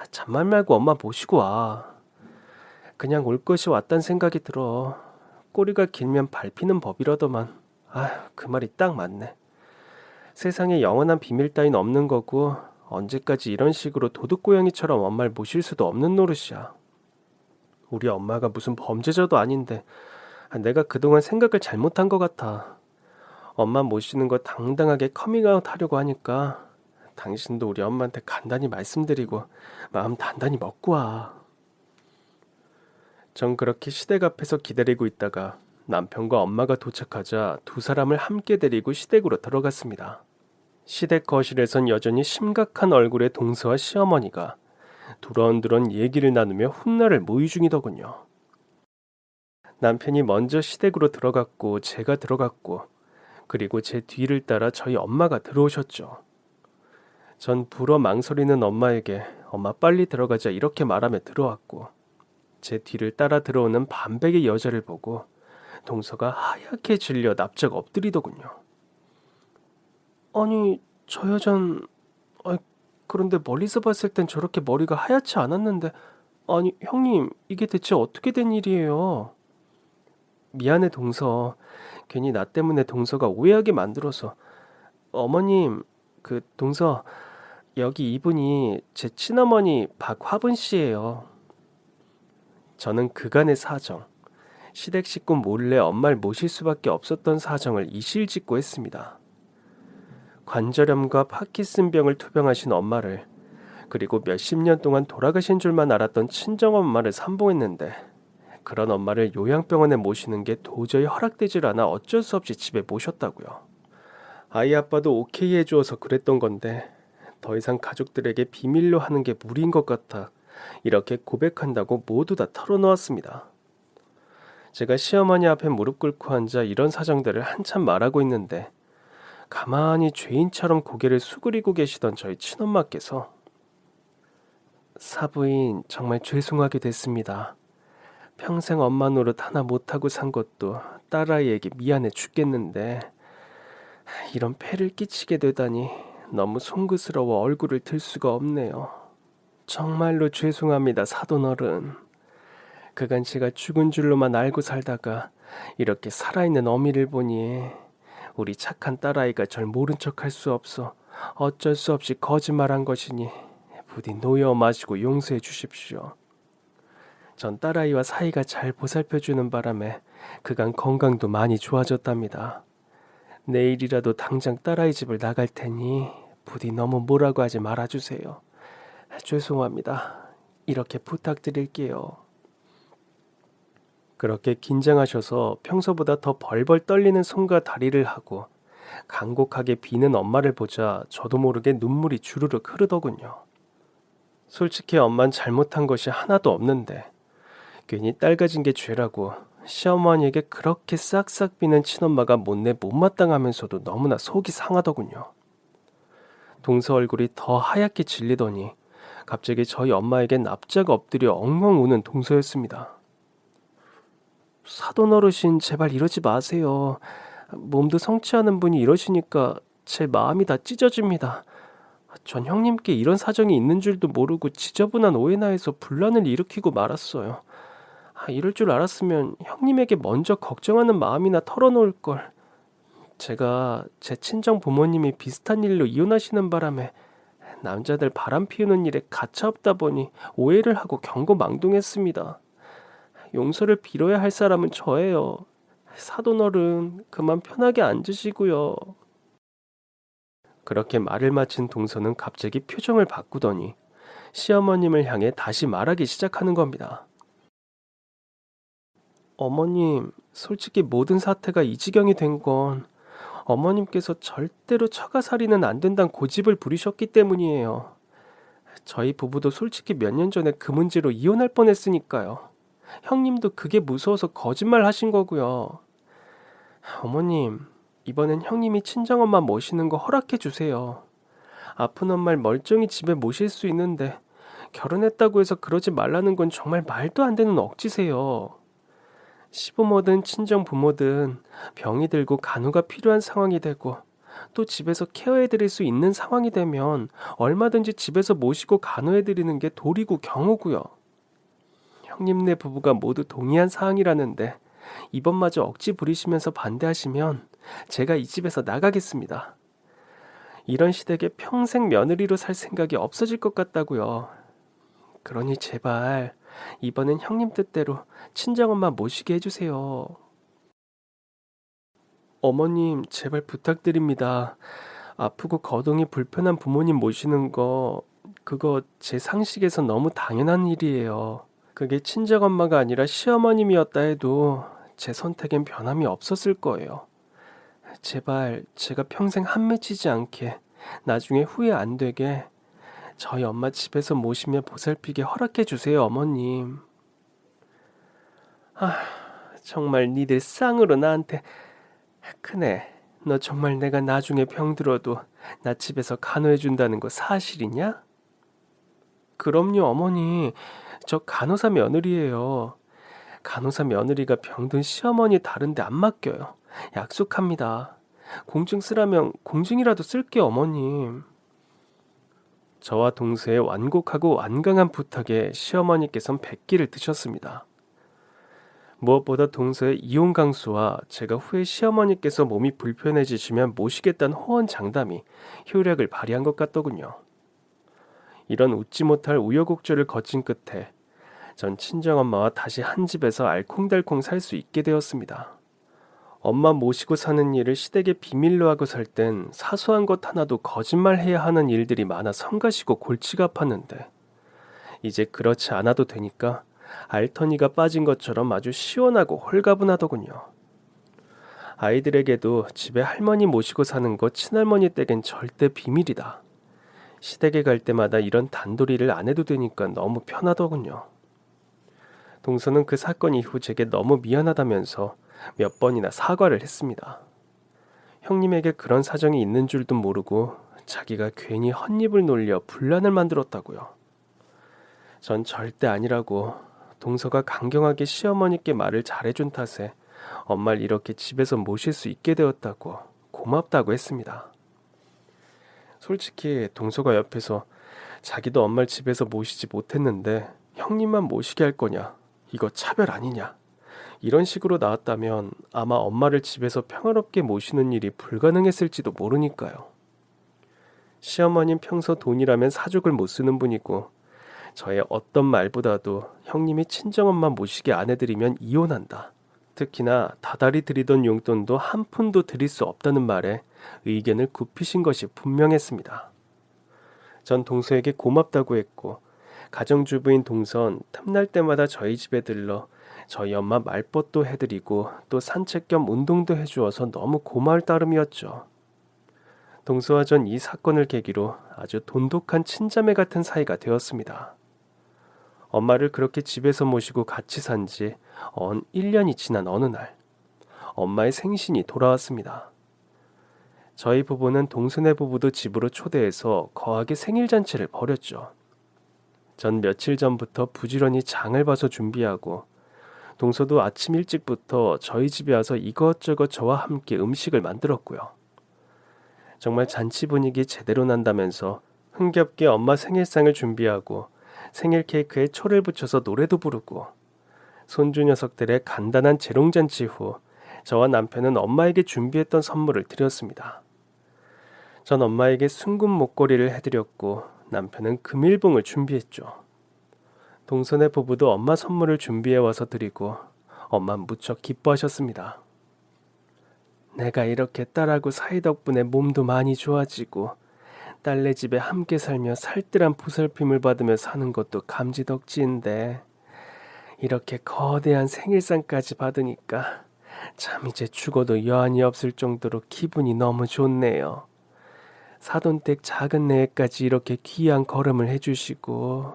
잔말 말고 엄마 모시고 와. 그냥 올 것이 왔단 생각이 들어. 꼬리가 길면 밟히는 법이라더만. 아휴, 그 말이 딱 맞네. 세상에 영원한 비밀 따윈 없는 거고 언제까지 이런 식으로 도둑고양이처럼 엄마를 모실 수도 없는 노릇이야. 우리 엄마가 무슨 범죄자도 아닌데 내가 그동안 생각을 잘못한 것 같아. 엄마 모시는 거 당당하게 커밍아웃 하려고 하니까 당신도 우리 엄마한테 간단히 말씀드리고 마음 단단히 먹고 와. 전 그렇게 시댁 앞에서 기다리고 있다가 남편과 엄마가 도착하자 두 사람을 함께 데리고 시댁으로 들어갔습니다. 시댁 거실에선 여전히 심각한 얼굴의 동서와 시어머니가 두런두런 얘기를 나누며 훗날을 모의 중이더군요. 남편이 먼저 시댁으로 들어갔고 제가 들어갔고 그리고 제 뒤를 따라 저희 엄마가 들어오셨죠. 전 불어 망설이는 엄마에게 엄마 빨리 들어가자 이렇게 말하며 들어왔고 제 뒤를 따라 들어오는 반백의 여자를 보고 동서가 하얗게 질려 납작 엎드리더군요. 아니 저 여잔... 그런데 멀리서 봤을 땐 저렇게 머리가 하얗지 않았는데 아니 형님 이게 대체 어떻게 된 일이에요? 미안해 동서. 괜히 나 때문에 동서가 오해하게 만들어서. 어머님 그 동서 여기 이분이 제 친어머니 박화분 씨예요. 저는 그간의 사정, 시댁 식구 몰래 엄마를 모실 수밖에 없었던 사정을 이실직고 했습니다. 관절염과 파킨슨병을 투병하신 엄마를 그리고 몇십 년 동안 돌아가신 줄만 알았던 친정엄마를 삼봉했는데 그런 엄마를 요양병원에 모시는 게 도저히 허락되질 않아 어쩔 수 없이 집에 모셨다고요. 아이 아빠도 오케이 해주어서 그랬던 건데 더 이상 가족들에게 비밀로 하는 게 무리인 것 같아 이렇게 고백한다고 모두 다 털어놓았습니다. 제가 시어머니 앞에 무릎 꿇고 앉아 이런 사정들을 한참 말하고 있는데 가만히 죄인처럼 고개를 수그리고 계시던 저희 친엄마께서 사부인 정말 죄송하게 됐습니다. 평생 엄마 노릇 하나 못하고 산 것도 딸아이에게 미안해 죽겠는데 이런 폐를 끼치게 되다니 너무 송구스러워 얼굴을 들 수가 없네요. 정말로 죄송합니다 사돈어른. 그간 제가 죽은 줄로만 알고 살다가 이렇게 살아있는 어미를 보니 우리 착한 딸아이가 절 모른 척할 수 없어 어쩔 수 없이 거짓말한 것이니 부디 놓여 마시고 용서해 주십시오. 전 딸아이와 사이가 잘 보살펴주는 바람에 그간 건강도 많이 좋아졌답니다. 내일이라도 당장 딸아이 집을 나갈 테니 부디 너무 뭐라고 하지 말아주세요. 죄송합니다. 이렇게 부탁드릴게요. 그렇게 긴장하셔서 평소보다 더 벌벌 떨리는 손과 다리를 하고 간곡하게 비는 엄마를 보자 저도 모르게 눈물이 주르륵 흐르더군요. 솔직히 엄만 잘못한 것이 하나도 없는데 괜히 딸 가진 게 죄라고 시어머니에게 그렇게 싹싹 비는 친엄마가 못내 못마땅하면서도 너무나 속이 상하더군요. 동서 얼굴이 더 하얗게 질리더니 갑자기 저희 엄마에게 납작 엎드려 엉엉 우는 동서였습니다. 사돈 어르신 제발 이러지 마세요. 몸도 성취하는 분이 이러시니까 제 마음이 다 찢어집니다. 전 형님께 이런 사정이 있는 줄도 모르고 지저분한 오해나 해서 분란을 일으키고 말았어요. 이럴 줄 알았으면 형님에게 먼저 걱정하는 마음이나 털어놓을 걸. 제가 제 친정 부모님이 비슷한 일로 이혼하시는 바람에 남자들 바람 피우는 일에 가차없다 보니 오해를 하고 경고망동했습니다. 용서를 빌어야 할 사람은 저예요. 사돈어른, 그만 편하게 앉으시고요. 그렇게 말을 마친 동서는 갑자기 표정을 바꾸더니 시어머님을 향해 다시 말하기 시작하는 겁니다. 어머님, 솔직히 모든 사태가 이 지경이 된 건 어머님께서 절대로 처가살이는 안 된다는 고집을 부리셨기 때문이에요. 저희 부부도 솔직히 몇 년 전에 그 문제로 이혼할 뻔했으니까요. 형님도 그게 무서워서 거짓말 하신 거고요. 어머님, 이번엔 형님이 친정엄마 모시는 거 허락해 주세요. 아픈 엄마를 멀쩡히 집에 모실 수 있는데 결혼했다고 해서 그러지 말라는 건 정말 말도 안 되는 억지세요. 시부모든 친정 부모든 병이 들고 간호가 필요한 상황이 되고 또 집에서 케어해드릴 수 있는 상황이 되면 얼마든지 집에서 모시고 간호해드리는 게 도리고 경우고요. 형님네 부부가 모두 동의한 사항이라는데 이번마저 억지 부리시면서 반대하시면 제가 이 집에서 나가겠습니다. 이런 시댁에 평생 며느리로 살 생각이 없어질 것 같다고요. 그러니 제발 이번엔 형님 뜻대로 친정엄마 모시게 해주세요. 어머님, 제발 부탁드립니다. 아프고 거동이 불편한 부모님 모시는 거, 그거 제 상식에서 너무 당연한 일이에요. 그게 친정엄마가 아니라 시어머님이었다 해도 제 선택엔 변함이 없었을 거예요. 제발 제가 평생 한 맺히지 않게, 나중에 후회 안 되게 저희 엄마 집에서 모시며 보살피게 허락해 주세요, 어머님. 정말 니들 쌍으로 나한테. 크네, 너 정말 내가 나중에 병들어도 나 집에서 간호해 준다는 거 사실이냐? 그럼요, 어머니. 저 간호사 며느리예요. 간호사 며느리가 병든 시어머니 다른데 안 맡겨요. 약속합니다. 공증 쓰라면 공증이라도 쓸게요, 어머님. 저와 동서의 완곡하고 완강한 부탁에 시어머니께선 백기를 드셨습니다. 무엇보다 동서의 이혼 강수와 제가 후에 시어머니께서 몸이 불편해지시면 모시겠다는 호언 장담이 효력을 발휘한 것 같더군요. 이런 웃지 못할 우여곡절을 거친 끝에 전 친정엄마와 다시 한 집에서 알콩달콩 살 수 있게 되었습니다. 엄마 모시고 사는 일을 시댁에 비밀로 하고 살 땐 사소한 것 하나도 거짓말해야 하는 일들이 많아 성가시고 골치가 아팠는데 이제 그렇지 않아도 되니까 알터니가 빠진 것처럼 아주 시원하고 홀가분하더군요. 아이들에게도 집에 할머니 모시고 사는 거 친할머니 댁엔 절대 비밀이다. 시댁에 갈 때마다 이런 단도리를 안 해도 되니까 너무 편하더군요. 동서는 그 사건 이후 제게 너무 미안하다면서 몇 번이나 사과를 했습니다. 형님에게 그런 사정이 있는 줄도 모르고 자기가 괜히 헛입을 놀려 분란을 만들었다고요. 전 절대 아니라고, 동서가 강경하게 시어머니께 말을 잘해준 탓에 엄마를 이렇게 집에서 모실 수 있게 되었다고 고맙다고 했습니다. 솔직히 동서가 옆에서 자기도 엄마를 집에서 모시지 못했는데 형님만 모시게 할 거냐, 이거 차별 아니냐, 이런 식으로 나왔다면 아마 엄마를 집에서 평화롭게 모시는 일이 불가능했을지도 모르니까요. 시어머님 평소 돈이라면 사족을 못 쓰는 분이고 저의 어떤 말보다도 형님이 친정엄마 모시게 안 해드리면 이혼한다, 특히나 다달이 드리던 용돈도 한 푼도 드릴 수 없다는 말에 의견을 굽히신 것이 분명했습니다. 전 동서에게 고맙다고 했고 가정주부인 동선 틈날 때마다 저희 집에 들러 저희 엄마 말벗도 해드리고 또 산책 겸 운동도 해주어서 너무 고마울 따름이었죠. 동서와 전 이 사건을 계기로 아주 돈독한 친자매 같은 사이가 되었습니다. 엄마를 그렇게 집에서 모시고 같이 산 지 1년이 지난 어느 날 엄마의 생신이 돌아왔습니다. 저희 부부는 동서네 부부도 집으로 초대해서 거하게 생일잔치를 벌였죠. 전 며칠 전부터 부지런히 장을 봐서 준비하고 동서도 아침 일찍부터 저희 집에 와서 이것저것 저와 함께 음식을 만들었고요. 정말 잔치 분위기 제대로 난다면서 흥겹게 엄마 생일상을 준비하고 생일 케이크에 초를 붙여서 노래도 부르고 손주 녀석들의 간단한 재롱잔치 후 저와 남편은 엄마에게 준비했던 선물을 드렸습니다. 전 엄마에게 순금 목걸이를 해드렸고 남편은 금일봉을 준비했죠. 동선의 부부도 엄마 선물을 준비해와서 드리고 엄마는 무척 기뻐하셨습니다. 내가 이렇게 딸하고 사이 덕분에 몸도 많이 좋아지고 딸네 집에 함께 살며 살뜰한 보살핌을 받으며 사는 것도 감지덕지인데 이렇게 거대한 생일상까지 받으니까 참 이제 죽어도 여한이 없을 정도로 기분이 너무 좋네요. 사돈댁 작은 내외까지 이렇게 귀한 걸음을 해주시고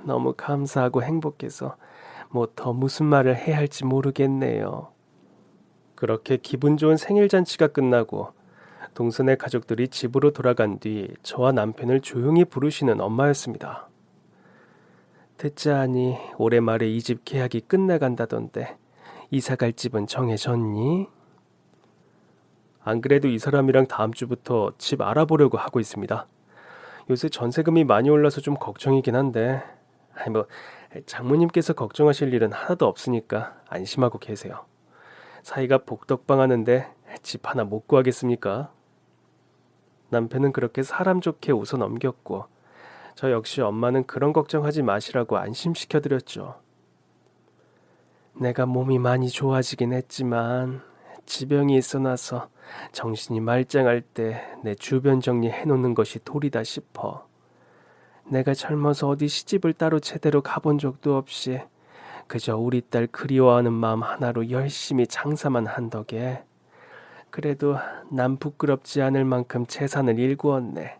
너무 감사하고 행복해서 뭐 더 무슨 말을 해야 할지 모르겠네요. 그렇게 기분 좋은 생일잔치가 끝나고 동선의 가족들이 집으로 돌아간 뒤 저와 남편을 조용히 부르시는 엄마였습니다. 듣자하니 올해 말에 이 집 계약이 끝나간다던데 이사갈 집은 정해졌니? 안 그래도 이 사람이랑 다음 주부터 집 알아보려고 하고 있습니다. 요새 전세금이 많이 올라서 좀 걱정이긴 한데 장모님께서 걱정하실 일은 하나도 없으니까 안심하고 계세요. 사이가 복덕방하는데 집 하나 못 구하겠습니까? 남편은 그렇게 사람 좋게 웃어 넘겼고 저 역시 엄마는 그런 걱정하지 마시라고 안심시켜드렸죠. 내가 몸이 많이 좋아지긴 했지만 지병이 있어 나서 정신이 말짱할 때 내 주변 정리해놓는 것이 도리다 싶어. 내가 젊어서 어디 시집을 따로 제대로 가본 적도 없이 그저 우리 딸 그리워하는 마음 하나로 열심히 장사만 한 덕에 그래도 남 부끄럽지 않을 만큼 재산을 일구었네.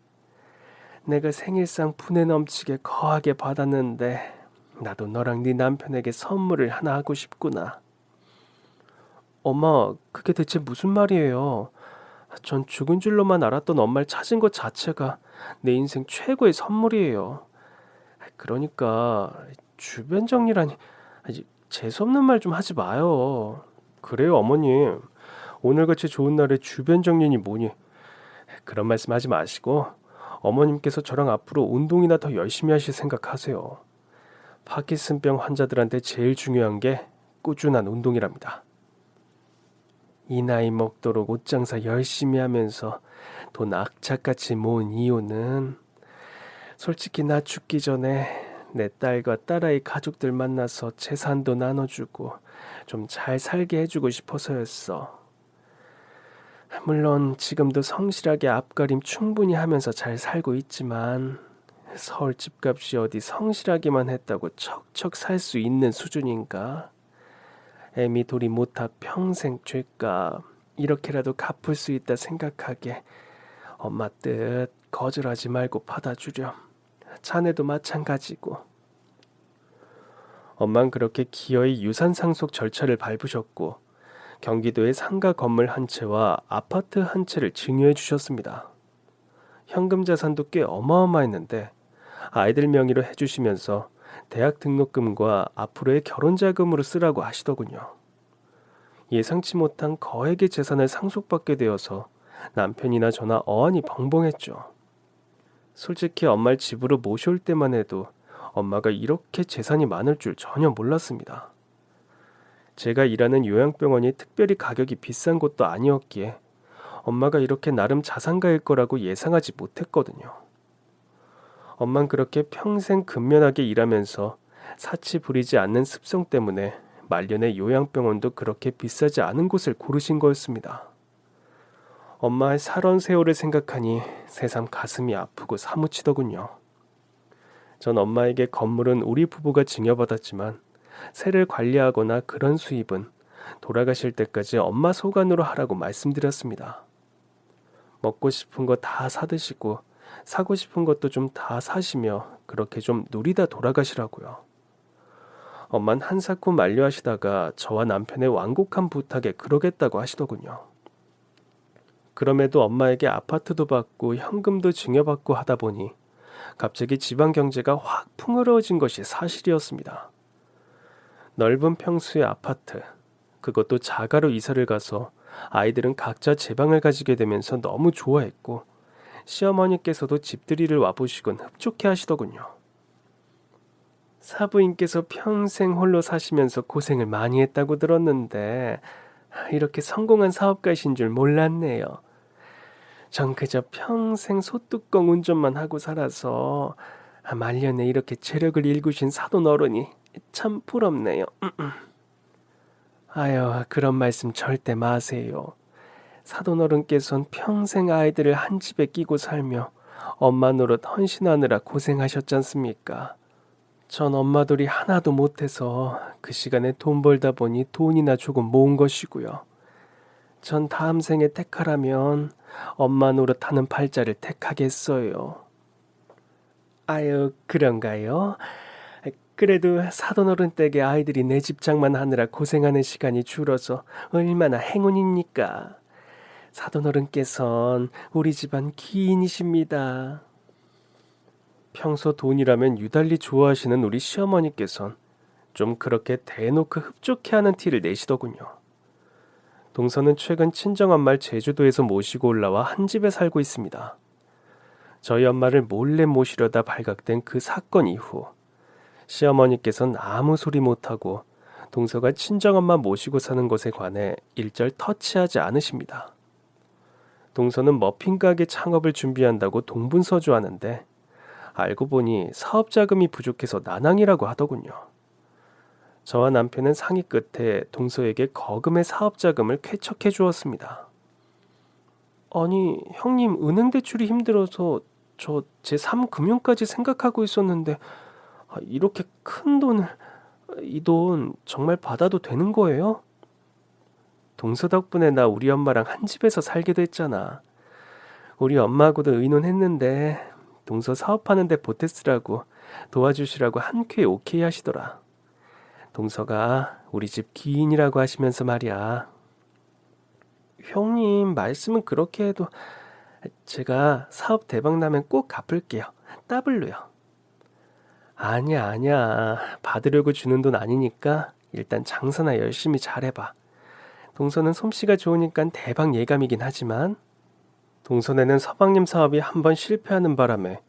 내가 생일상 분에 넘치게 거하게 받았는데 나도 너랑 네 남편에게 선물을 하나 하고 싶구나. 엄마, 그게 대체 무슨 말이에요? 전 죽은 줄로만 알았던 엄마를 찾은 것 자체가 내 인생 최고의 선물이에요. 그러니까 주변 정리라니 재수없는 말 좀 하지 마요. 그래요, 어머님. 오늘같이 좋은 날에 주변 정리니 뭐니. 그런 말씀 하지 마시고 어머님께서 저랑 앞으로 운동이나 더 열심히 하실 생각하세요. 파킨슨병 환자들한테 제일 중요한 게 꾸준한 운동이랍니다. 이 나이 먹도록 옷장사 열심히 하면서 돈 악착같이 모은 이유는 솔직히 나 죽기 전에 내 딸과 딸아이 가족들 만나서 재산도 나눠주고 좀 잘 살게 해주고 싶어서였어. 물론 지금도 성실하게 앞가림 충분히 하면서 잘 살고 있지만 서울 집값이 어디 성실하기만 했다고 척척 살 수 있는 수준인가? 애미 돌이 못합 평생 죄값 이렇게라도 갚을 수 있다 생각하게 엄마 뜻 거절하지 말고 받아주렴. 자네도 마찬가지고. 엄만 그렇게 기어이 유산 상속 절차를 밟으셨고 경기도의 상가 건물 한 채와 아파트 한 채를 증여해 주셨습니다. 현금 자산도 꽤 어마어마했는데 아이들 명의로 해주시면서 대학 등록금과 앞으로의 결혼 자금으로 쓰라고 하시더군요. 예상치 못한 거액의 재산을 상속받게 되어서 남편이나 저나 어안이 벙벙했죠. 솔직히 엄마를 집으로 모셔올 때만 해도 엄마가 이렇게 재산이 많을 줄 전혀 몰랐습니다. 제가 일하는 요양병원이 특별히 가격이 비싼 곳도 아니었기에 엄마가 이렇게 나름 자산가일 거라고 예상하지 못했거든요. 엄만 그렇게 평생 근면하게 일하면서 사치 부리지 않는 습성 때문에 말년의 요양병원도 그렇게 비싸지 않은 곳을 고르신 거였습니다. 엄마의 살원 세월을 생각하니 새삼 가슴이 아프고 사무치더군요. 전 엄마에게 건물은 우리 부부가 증여받았지만 세를 관리하거나 그런 수입은 돌아가실 때까지 엄마 소관으로 하라고 말씀드렸습니다. 먹고 싶은 거 다 사드시고 사고 싶은 것도 좀 다 사시며 그렇게 좀 누리다 돌아가시라고요. 엄만 한사코 만류하시다가 저와 남편의 완곡한 부탁에 그러겠다고 하시더군요. 그럼에도 엄마에게 아파트도 받고 현금도 증여받고 하다 보니 갑자기 집안 경제가 확 풍요로워진 것이 사실이었습니다. 넓은 평수의 아파트, 그것도 자가로 이사를 가서 아이들은 각자 제 방을 가지게 되면서 너무 좋아했고 시어머니께서도 집들이를 와보시곤 흡족해 하시더군요. 사부인께서 평생 홀로 사시면서 고생을 많이 했다고 들었는데 이렇게 성공한 사업가이신 줄 몰랐네요. 전 그저 평생 소뚜껑 운전만 하고 살아서 말년에 이렇게 재력을 일구신 사돈 어른이 참 부럽네요. 아유, 그런 말씀 절대 마세요. 사돈 어른께서는 평생 아이들을 한 집에 끼고 살며 엄마 노릇 헌신하느라 고생하셨잖습니까? 전 엄마들이 하나도 못해서 그 시간에 돈 벌다 보니 돈이나 조금 모은 것이고요. 전 다음 생에 택하라면 엄마 노릇하는 팔자를 택하겠어요. 아유, 그런가요? 그래도 사돈어른 댁에 아이들이 내 집장만 하느라 고생하는 시간이 줄어서 얼마나 행운입니까? 사돈어른께선 우리 집안 기인이십니다. 평소 돈이라면 유달리 좋아하시는 우리 시어머니께선 좀 그렇게 대놓고 흡족해하는 티를 내시더군요. 동서는 최근 친정엄마를 제주도에서 모시고 올라와 한 집에 살고 있습니다. 저희 엄마를 몰래 모시려다 발각된 그 사건 이후 시어머니께서는 아무 소리 못하고 동서가 친정엄마 모시고 사는 것에 관해 일절 터치하지 않으십니다. 동서는 머핀 가게 창업을 준비한다고 동분서주하는데 알고 보니 사업 자금이 부족해서 난항이라고 하더군요. 저와 남편은 상의 끝에 동서에게 거금의 사업 자금을 쾌척해 주었습니다. 아니, 형님 은행 대출이 힘들어서 저 제3금융까지 생각하고 있었는데 이렇게 큰 돈을 이 돈 정말 받아도 되는 거예요? 동서 덕분에 나 우리 엄마랑 한 집에서 살게 됐잖아. 우리 엄마하고도 의논했는데 동서 사업하는데 보태 쓰라고 도와주시라고 한큐에 오케이 하시더라. 동서가 우리 집 기인이라고 하시면서 말이야. 형님 말씀은 그렇게 해도 제가 사업 대박 나면 꼭 갚을게요. 더블로요. 아니야. 받으려고 주는 돈 아니니까 일단 장사나 열심히 잘해봐. 동서는 솜씨가 좋으니까 대박 예감이긴 하지만 동서네는 서방님 사업이 한번 실패하는 바람에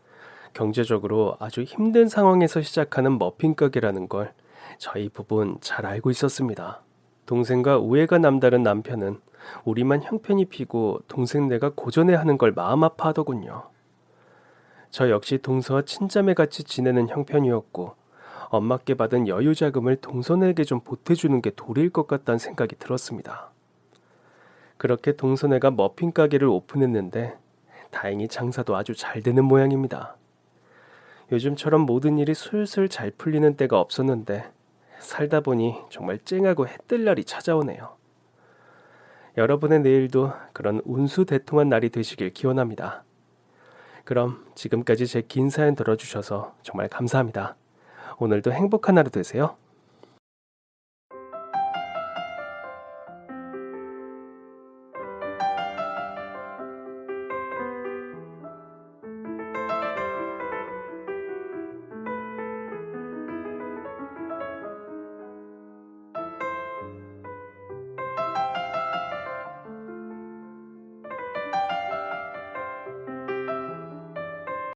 경제적으로 아주 힘든 상황에서 시작하는 머핀 가게라는 걸 저희 부부는 잘 알고 있었습니다. 동생과 우애가 남다른 남편은 우리만 형편이 피고 동생네가 고전해 하는 걸 마음 아파하더군요. 저 역시 동서와 친자매같이 지내는 형편이었고 엄마께 받은 여유 자금을 동서네에게 좀 보태주는 게 도리일 것 같다는 생각이 들었습니다. 그렇게 동서네가 머핀 가게를 오픈했는데 다행히 장사도 아주 잘 되는 모양입니다. 요즘처럼 모든 일이 술술 잘 풀리는 때가 없었는데 살다 보니 정말 쨍하고 해뜰 날이 찾아오네요. 여러분의 내일도 그런 운수대통한 날이 되시길 기원합니다. 그럼 지금까지 제 긴 사연 들어주셔서 정말 감사합니다. 오늘도 행복한 하루 되세요.